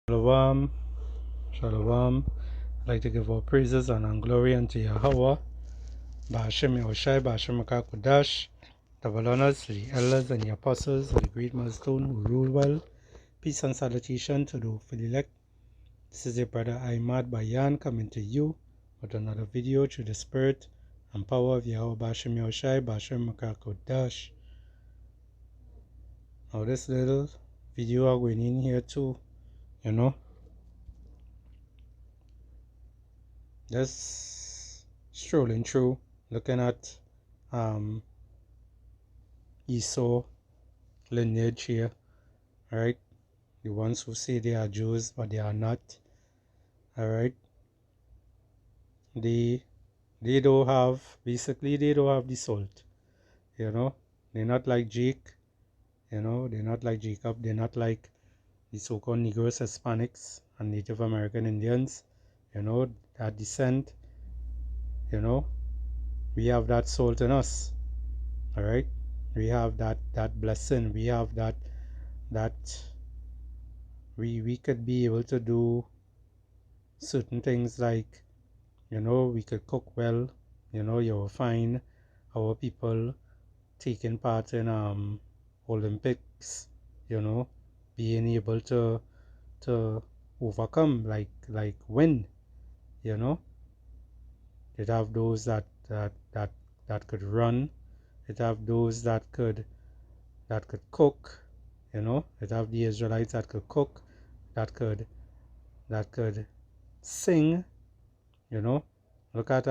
Shalom, Shalom. I'd like to give all praises and glory unto Yahweh, Ba'ashem Yahushai, Ba'ashem Kodash, double honors to the elders and the apostles of the great milestone who rule well. Peace and salutation to the elect. This is your brother Ahmad Bayan coming to you with another video through the spirit and power of Yahweh, Ba'ashem Yahushai, Ba'ashem Kodash. Now this little video I'm going in here too, just strolling through, looking at Esau lineage here, alright? The ones who say they are Jews but they are not, alright? They don't have, basically they don't have the salt, they're not like Jake, they're not like Jacob, they're not like the so-called Negroes, Hispanics and Native American Indians, that descent, we have that salt in us, alright? We have that blessing, we have that we could be able to do certain things like, we could cook well, you will find our people taking part in Olympics, being able to overcome, like win, It have those that could run, it have those that could cook, it have the Israelites that could cook, that could sing, Look at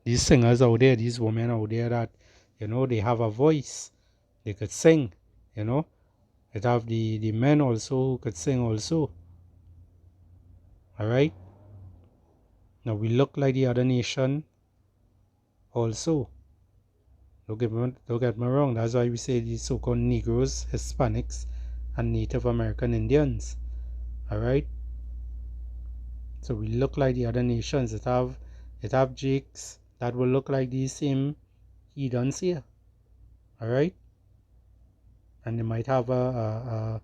these singers out there, these women out there that, they have a voice, they could sing, It have the men also who could sing also. Alright? Now we look like the other nation also. Don't get me wrong, that's why we say the so-called Negroes, Hispanics, and Native American Indians. Alright? So we look like the other nations. It have Jakes that will look like these same heathens here. Alright? And they might have to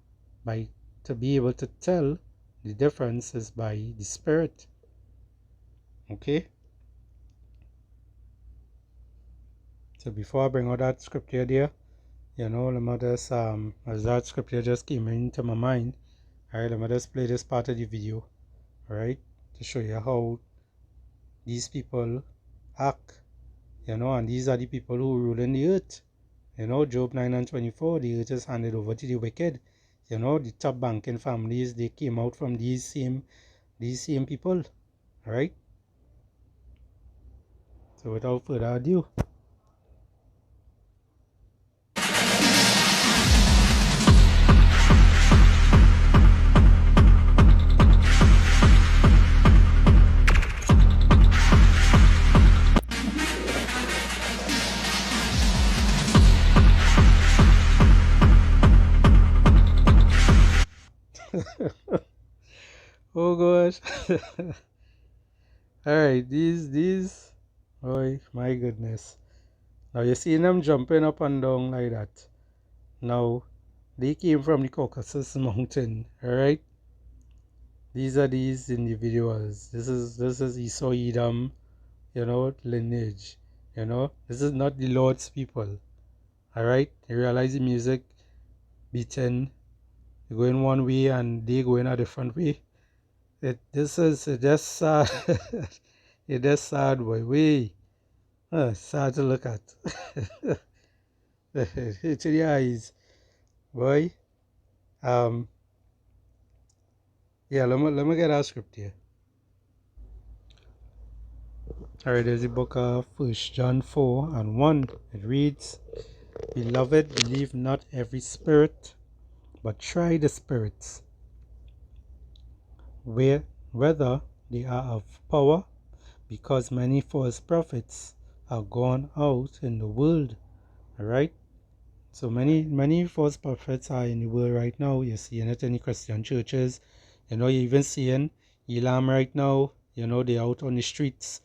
be able to tell the difference is by the spirit. Okay? So before I bring out that scripture there, let me just as that scripture just came into my mind, alright, let me just play this part of the video, alright, to show you how these people act, and these are the people who rule in the earth. Job 9:24, the earth is handed over to the wicked. The top banking families, they came out from these same people. Alright? So without further ado. Oh gosh. Alright, these oh my goodness. Now you see them jumping up and down like that. Now they came from the Caucasus Mountain, alright? These are these individuals. This is Esau Edom, lineage. This is not the Lord's people. Alright? You realize the music beating, you going one way and they going a different way. It's just sad. It's just sad, boy. Sad to look at. To the eyes, boy. Yeah, let me get our script here. Alright, there's the book of 1 John 4:1. It reads, Beloved, believe not every spirit, but try the spirits, whether they are of power, because many false prophets are gone out in the world. Alright? So many false prophets are in the world right now. You're seeing it in the Christian churches. You're even seeing Elam right now. They're out on the streets,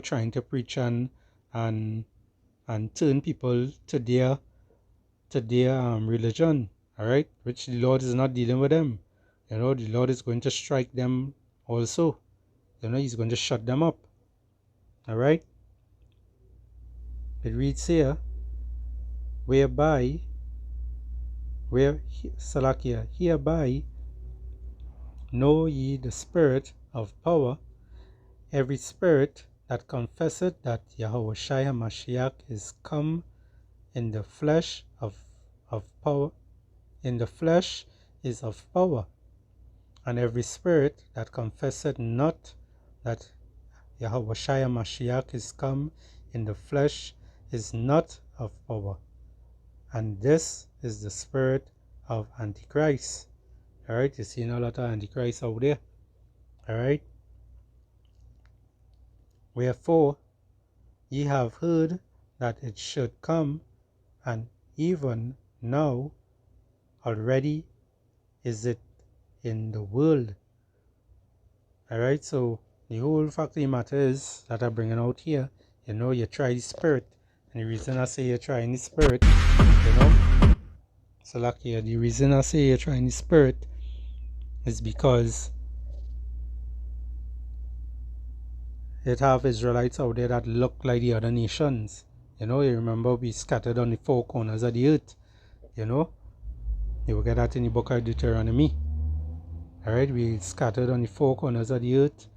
trying to preach and turn people to their religion. Alright? Which the Lord is not dealing with them. the Lord is going to strike them also. He's going to shut them up. Alright? It reads here, hereby know ye the spirit of power, every spirit that confesseth that Yahushua HaMashiach is come in the flesh of power, in the flesh is of power, and every spirit that confesseth not that Yahushua HaMashiach is come in the flesh is not of power. And this is the spirit of Antichrist. Alright, you're seeing a lot of Antichrist out there. Alright. Wherefore ye have heard that it should come, and even now already is it in the world. Alright, so the whole fact of the matter is that I'm bringing out here, you try the spirit. And the reason I say you're trying the spirit, so like here, the reason I say you're trying the spirit is because it have Israelites out there that look like the other nations. You remember we scattered on the four corners of the earth. You will get that in the book of Deuteronomy. Alright, we scattered on the four corners of the earth.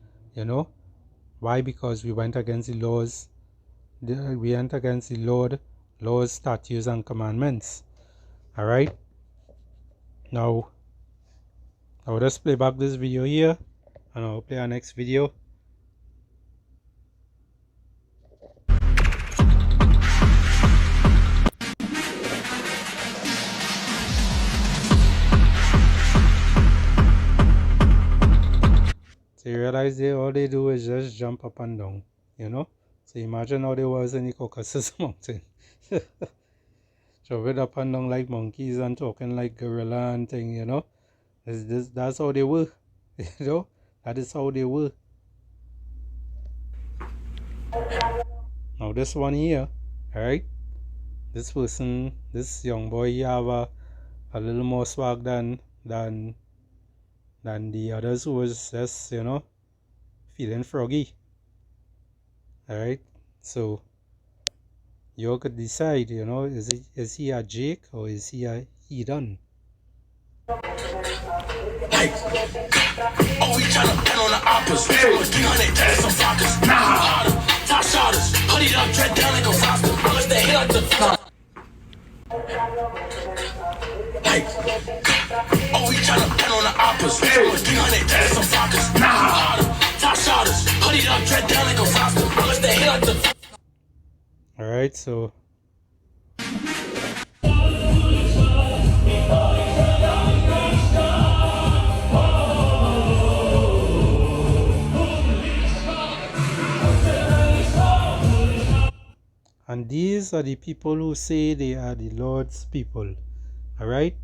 Why? Because we went against the laws. We went against the Lord, laws, statutes, and commandments. Alright. Now, I'll just play back this video here, and I'll play our next video. So you realize all they do is just jump up and down, So imagine how they was in the Caucasus Mountain. Jumping up and down like monkeys and talking like gorilla and thing, That's how they were, That is how they were. Now this one here, alright? This person, this young boy, he have a little more swag than the others who was just, feeling froggy. Alright, so you could decide, is he a Jake or is he a heathen? Hey, oh, we tryna bet on the oppas. 300, that's some flockers. Nah, harder, top shotters. Hoodie up, tread down like a roster. Unless they hit up the flock. Hey, oh, we tryna bet on the oppas. 300, that's some flockers. Nah, harder, top shotters. Hoodie up, tread down like a roster. Unless they hit up the flock. Alright, so and these are the people who say they are the Lord's people. Alright?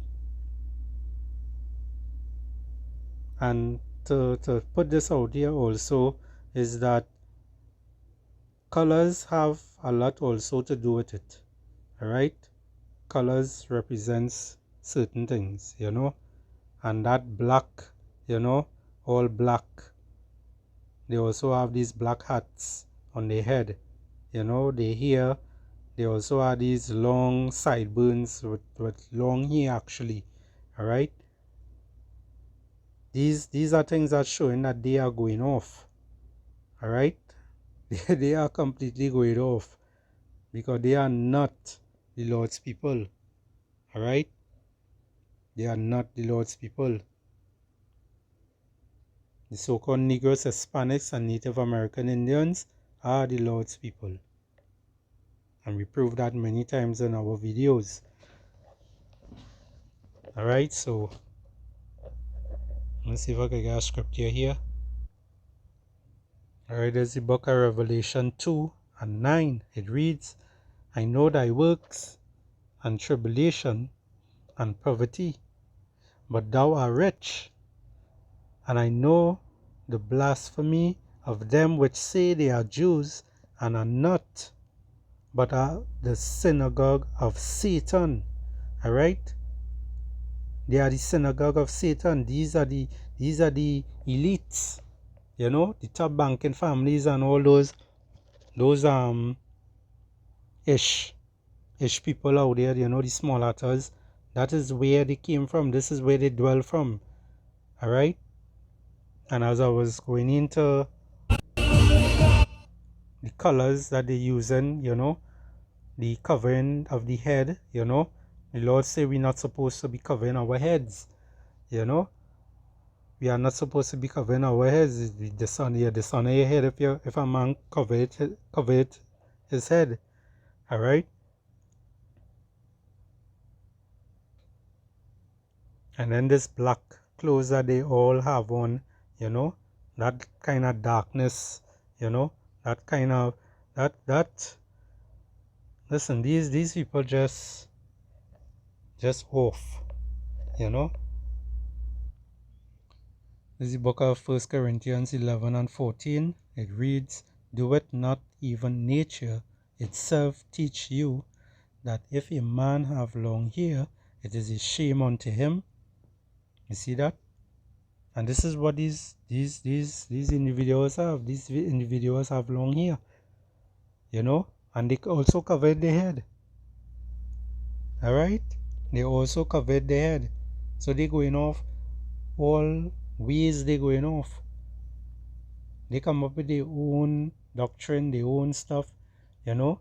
And to put this out here also is that colors have a lot also to do with it. Alright? Colors represents certain things, And that black, all black. They also have these black hats on their head. They also have these long sideburns with long hair actually. Alright? These are things that showing that they are going off. Alright? They are completely going off. Because they are not the Lord's people. Alright? They are not the Lord's people. The so-called Negroes, Hispanics, and Native American Indians are the Lord's people. And we proved that many times in our videos. Alright, so let's see if I can get a scripture here. Alright, there's the book of Revelation 2 and 9. It reads, I know thy works, and tribulation, and poverty, but thou art rich. And I know the blasphemy of them which say they are Jews, and are not, but are the synagogue of Satan. Alright? They are the synagogue of Satan. These are the elites, you know, the top banking families and all those ish people out there, you know, the small hatters. That is where they came from. This is where they dwell from. All right. And as I was going into the colors that they're using, you know, the covering of the head, you know, the Lord say we're not supposed to be covering our heads, you know. We are not supposed to be covering our heads. The sun, yeah, the sun of your head. If a man cover it his head, all right. And then this black clothes that they all have on, you know, that kind of darkness, you know, that kind of that. Listen, these people just off, you know. This is the book of 1 Corinthians 11 and 14. It reads, "Do it not even nature itself teach you that if a man have long hair, it is a shame unto him?" You see that? And this is what these individuals have. These individuals have long hair, you know, and they also covered their head. All right, they also covered their head, so they're going off all ways. They're going off. They come up with their own doctrine, their own stuff, you know.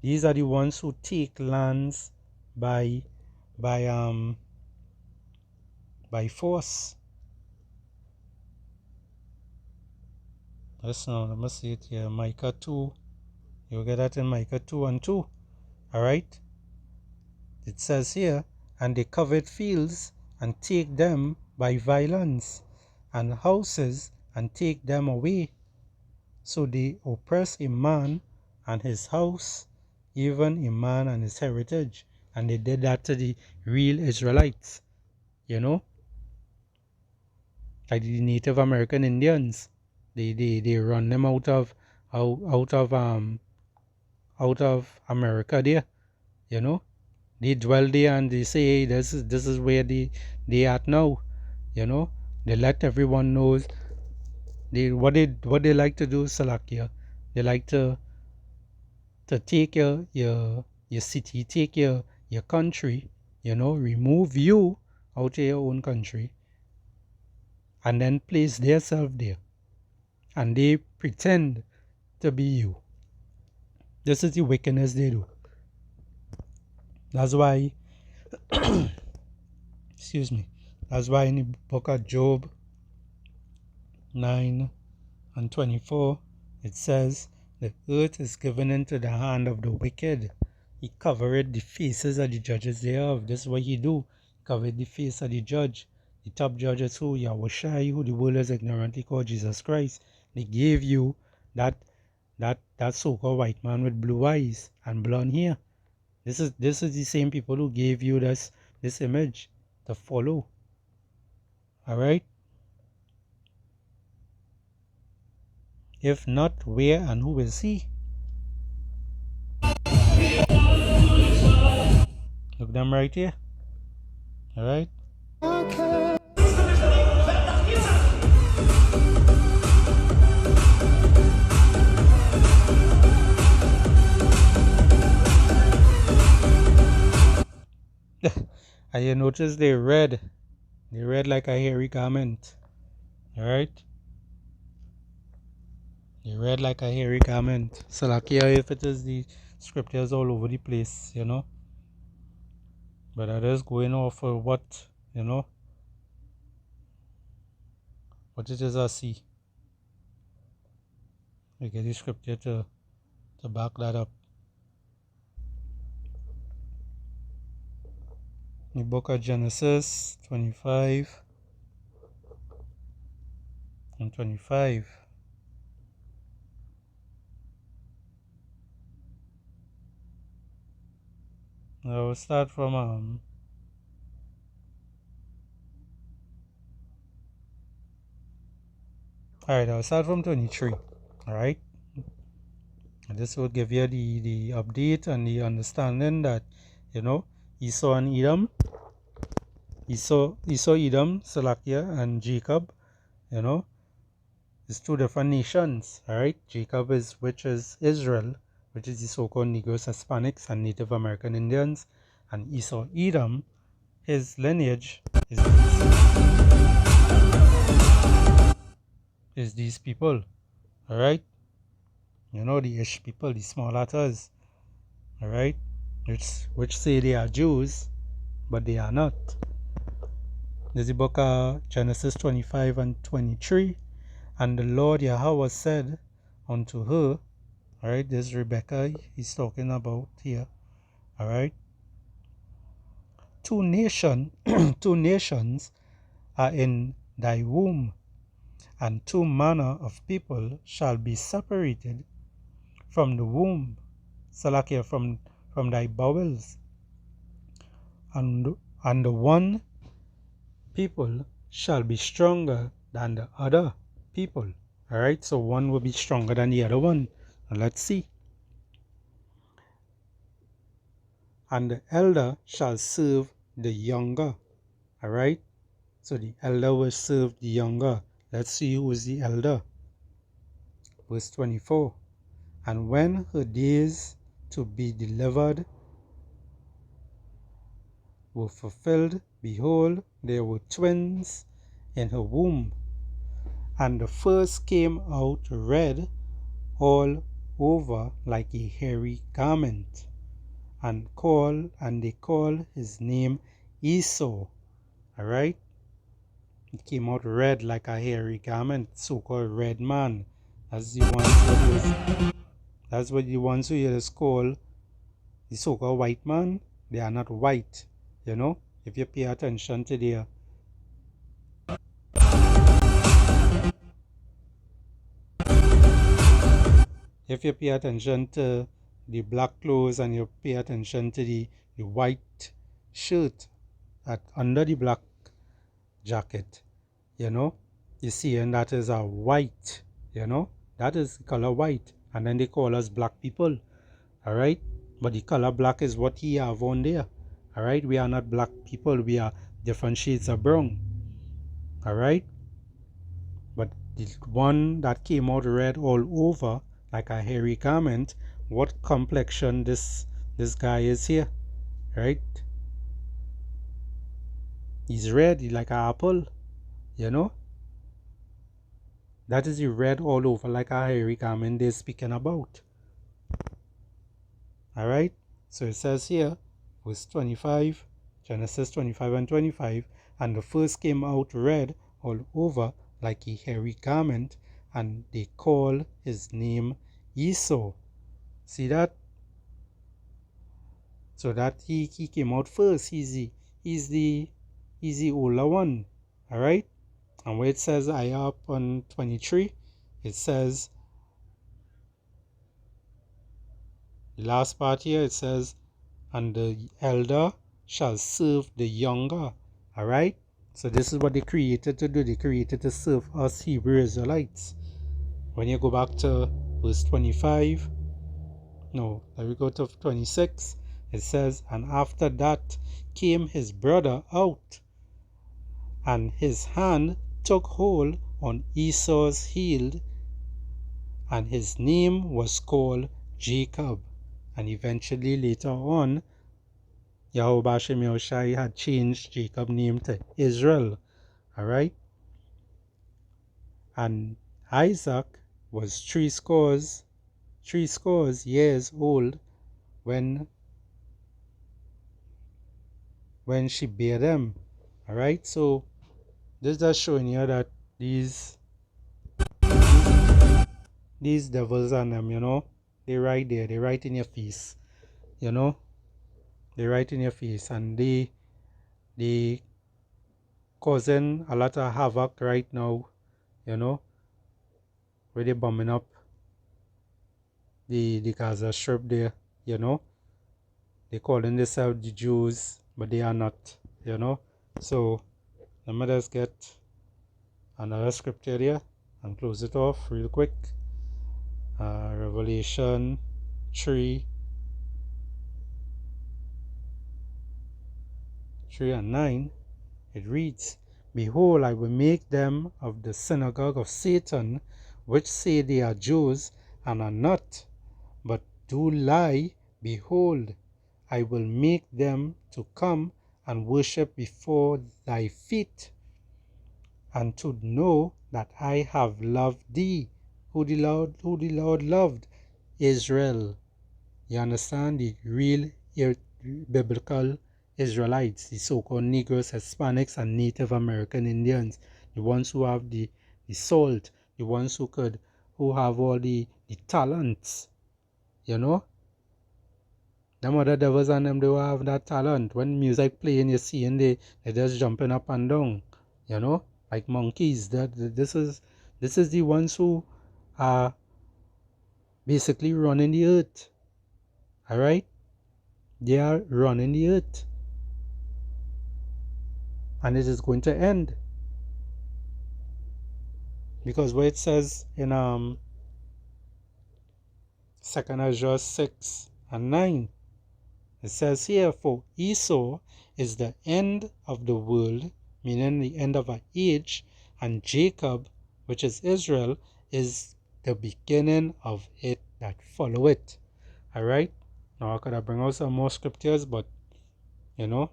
These are the ones who take lands by force. Let's now, let me see it here. Micah 2. You'll get that in Micah 2 and 2. Alright? It says here, "And they covered fields and take them by violence, and houses and take them away. So they oppress a man and his house, even a man and his heritage." And they did that to the real Israelites, you know, like the Native American Indians. They run them out of America there, you know. They dwell there and they say, hey, this is where they at now, you know. They let everyone knows what they like to do, Salakia. They like to take your city, take your country, you know, remove you out of your own country, and then place themselves there, and they pretend to be you. This is the wickedness they do. That's why, excuse me, that's why in the book of Job 9 and 24, it says, "The earth is given into the hand of the wicked. He covered the faces of the judges thereof." This is what he do. He covered the face of the judge. The top judge is who? Yahushai, who the world is ignorantly called Jesus Christ. They gave you that so-called white man with blue eyes and blonde hair. This is the same people who gave you this image to follow. All right. If not, where and who will see? Look them right here. All right. And you notice they red like a hairy garment. All right. They red like a hairy garment. So like here, if it is the scriptures all over the place, you know. But I just going off for what, you know, what it is I see. We get the scripture to back that up. The book of Genesis 25 and 25. Now we'll start from alright, I'll start from 23. Alright. And this will give you the update and the understanding that, you know, Esau and Edom. Esau, Edom, Salakia, and Jacob, you know, it's two different nations, alright? Jacob which is Israel, which is the so-called Negroes, Hispanics, and Native American Indians, and Esau, Edom, his lineage is these people, alright? You know, the Ish people, the small letters, alright? Which say they are Jews, but they are not. There's the book of Genesis 25 and 23. And the Lord Yahweh said unto her, alright, this Rebecca he's talking about here, alright. Two nations are in thy womb, and two manner of people shall be separated from the womb, Salakia, from thy bowels, and the one people shall be stronger than the other people. Alright, so one will be stronger than the other one. Now let's see. And the elder shall serve the younger. Alright, so the elder will serve the younger. Let's see who is the elder. Verse 24. And when her days to be delivered were fulfilled, behold, there were twins in her womb. And the first came out red all over like a hairy garment, and they call his name Esau. Alright? It came out red like a hairy garment, so-called red man. That's what the ones who is called the so-called white man. They are not white, you know. If you pay attention to their the black clothes, and you pay attention to the white shirt under the black jacket, you know, you see, and that is a white, you know, that is the color white, and then they call us black people, all right, but the color black is what he have on there, all right. We are not black people, we are different shades of brown, all right. But the one that came out red all over like a hairy garment, what complexion this guy is here, right? He's red like an apple, you know. That is the red all over like a hairy garment they're speaking about. Alright, so it says here, verse 25, Genesis 25 and 25, and the first came out red all over like a hairy garment, and they call his name Esau. See that? So that he came out first. He's the older one. Alright? And where it says I up on 23, it says the last part here, it says, and the elder shall serve the younger. Alright? So this is what they created to do. They created to serve us Hebrew Israelites. When you go back to verse 25, no, let me go to 26. It says, and after that came his brother out, and his hand took hold on Esau's heel, and his name was called Jacob. And eventually later on, J.Ə.Ws Yahushai had changed Jacob's name to Israel. Alright? And Isaac was three scores years old when she bare them. Alright? So this is just showing you that these devils and them, you know, they right there, they right in your face, you know, they right in your face, and they causing a lot of havoc right now, you know, where they bombing up the Gaza Strip there, you know. They calling themselves the Jews, but they are not, you know. So let me just get another scripture here and close it off real quick. Revelation 3 3 and 9, it reads, Behold, I will make them of the synagogue of Satan, which say they are Jews, and are not, but do lie. Behold, I will make them to come and worship before thy feet, and to know that I have loved thee. Who the Lord loved? Israel. You understand? The real biblical Israelites, the so-called Negroes, Hispanics, and Native American Indians, the ones who have the salt, the ones who have all the talents, you know? Them other devils and them, they will have that talent. When music playing, you see, and they just jumping up and down, you know, like monkeys. This is the ones who are basically running the earth. All right, they are running the earth, and it is going to end, because what it says in 2 Ezra 6 and 9, it says here, for Esau is the end of the world, meaning the end of an age, and Jacob, which is Israel, is the beginning of it that follow it. All right. Now I could have bring out some more scriptures, but you know,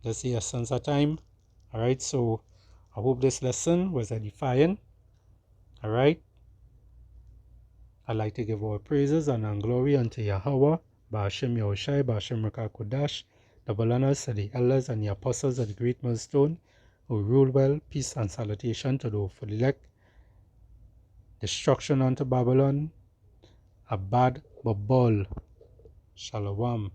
that's the essence of time. All right. So I hope this lesson was edifying. All right. I'd like to give all praises and glory unto Yahweh, Ba'ashem Yahushai, Ba'ashem Raka Kodash, double honors to the elders and the apostles of the great millstone, who rule well, peace and salutation to the for elect, destruction unto Babylon, Abad Babal, Shalom.